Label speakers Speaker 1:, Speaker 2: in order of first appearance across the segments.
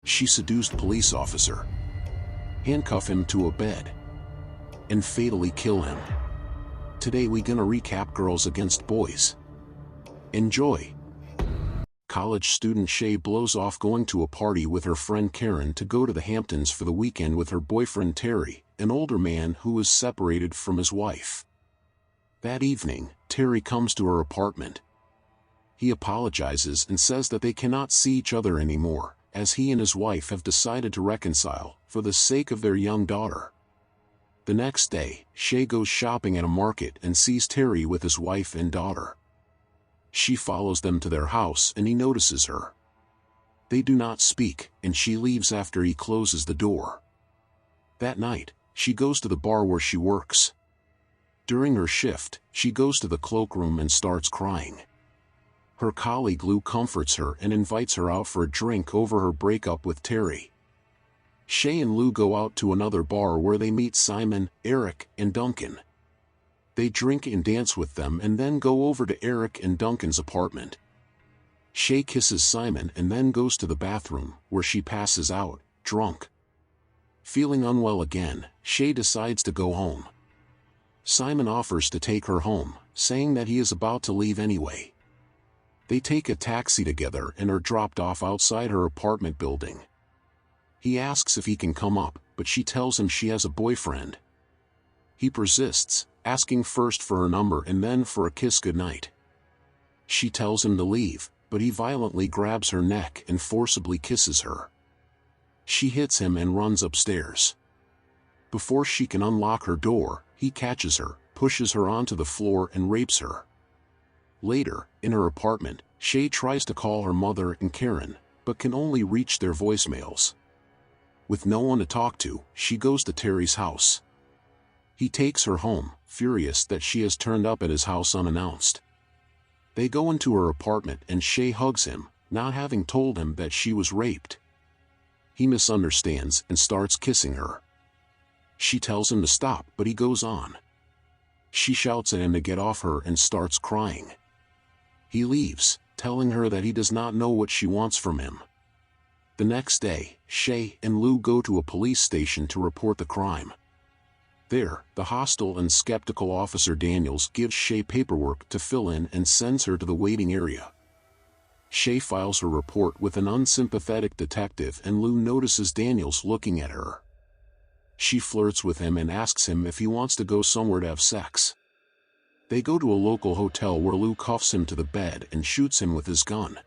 Speaker 1: She seduced police officer, handcuff him to a bed, and fatally kill him. Today we gonna recap Girls Against Boys. Enjoy. College student Shay blows off going to a party with her friend Karen to go to the Hamptons for the weekend with her boyfriend Terry, an older man who was separated from his wife. That evening, Terry comes to her apartment. He apologizes and says that they cannot see each other anymore, as he and his wife have decided to reconcile, for the sake of their young daughter. The next day, Shay goes shopping at a market and sees Terry with his wife and daughter. She follows them to their house and he notices her. They do not speak, and she leaves after he closes the door. That night, she goes to the bar where she works. During her shift, she goes to the cloakroom and starts crying. Her colleague Lou comforts her and invites her out for a drink over her breakup with Terry. Shay and Lou go out to another bar where they meet Simon, Eric, and Duncan. They drink and dance with them and then go over to Eric and Duncan's apartment. Shay kisses Simon and then goes to the bathroom, where she passes out, drunk. Feeling unwell again, Shay decides to go home. Simon offers to take her home, saying that he is about to leave anyway. They take a taxi together and are dropped off outside her apartment building. He asks if he can come up, but she tells him she has a boyfriend. He persists, asking first for her number and then for a kiss goodnight. She tells him to leave, but he violently grabs her neck and forcibly kisses her. She hits him and runs upstairs. Before she can unlock her door, he catches her, pushes her onto the floor and rapes her. Later, in her apartment, Shay tries to call her mother and Karen, but can only reach their voicemails. With no one to talk to, she goes to Terry's house. He takes her home, furious that she has turned up at his house unannounced. They go into her apartment and Shay hugs him, not having told him that she was raped. He misunderstands and starts kissing her. She tells him to stop, but he goes on. She shouts at him to get off her and starts crying. He leaves, telling her that he does not know what she wants from him. The next day, Shay and Lou go to a police station to report the crime. There, the hostile and skeptical Officer Daniels gives Shay paperwork to fill in and sends her to the waiting area. Shay files her report with an unsympathetic detective and Lou notices Daniels looking at her. She flirts with him and asks him if he wants to go somewhere to have sex. They go to a local hotel where Lou cuffs him to the bed and shoots him with his gun.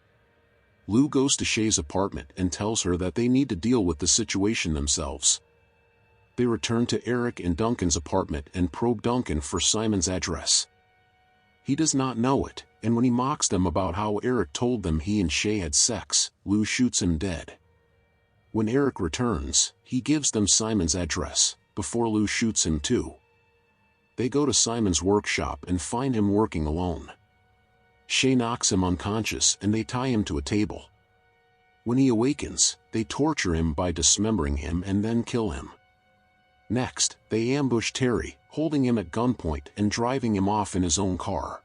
Speaker 1: Lou goes to Shay's apartment and tells her that they need to deal with the situation themselves. They return to Eric and Duncan's apartment and probe Duncan for Simon's address. He does not know it, and when he mocks them about how Eric told them he and Shay had sex, Lou shoots him dead. When Eric returns, he gives them Simon's address, before Lou shoots him too. They go to Simon's workshop and find him working alone. Shay knocks him unconscious and they tie him to a table. When he awakens, they torture him by dismembering him and then kill him. Next, they ambush Terry, holding him at gunpoint and driving him off in his own car.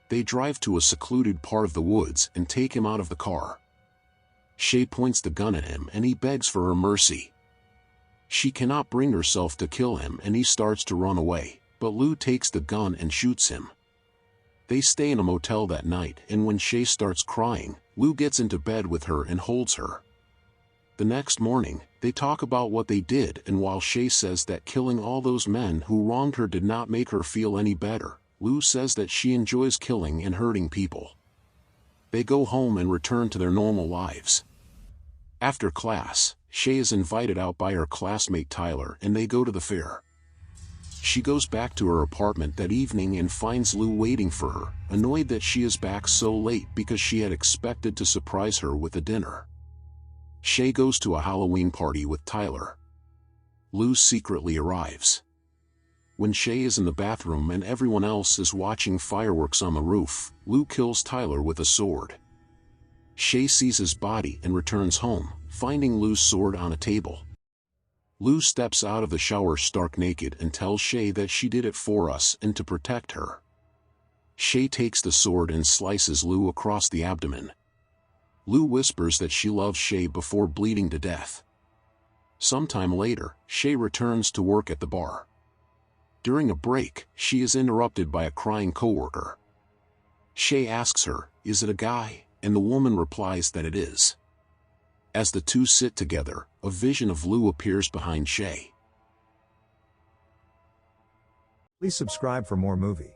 Speaker 1: They drive to a secluded part of the woods and take him out of the car. Shay points the gun at him and he begs for her mercy. She cannot bring herself to kill him and he starts to run away, but Lou takes the gun and shoots him. They stay in a motel that night and when Shay starts crying, Lou gets into bed with her and holds her. The next morning, they talk about what they did and while Shay says that killing all those men who wronged her did not make her feel any better, Lou says that she enjoys killing and hurting people. They go home and return to their normal lives. After class, Shay is invited out by her classmate Tyler and they go to the fair. She goes back to her apartment that evening and finds Lou waiting for her, annoyed that she is back so late because she had expected to surprise her with a dinner. Shay goes to a Halloween party with Tyler. Lou secretly arrives. When Shay is in the bathroom and everyone else is watching fireworks on the roof, Lou kills Tyler with a sword. Shay sees his body and returns home, finding Lou's sword on a table. Lou steps out of the shower stark naked and tells Shay that she did it for us and to protect her. Shay takes the sword and slices Lou across the abdomen. Lou whispers that she loves Shay before bleeding to death. Sometime later, Shay returns to work at the bar. During a break, she is interrupted by a crying coworker. Shay asks her, "Is it a guy?" and the woman replies that it is. As the two sit together, a vision of Lou appears behind Shay.
Speaker 2: Please subscribe for more movie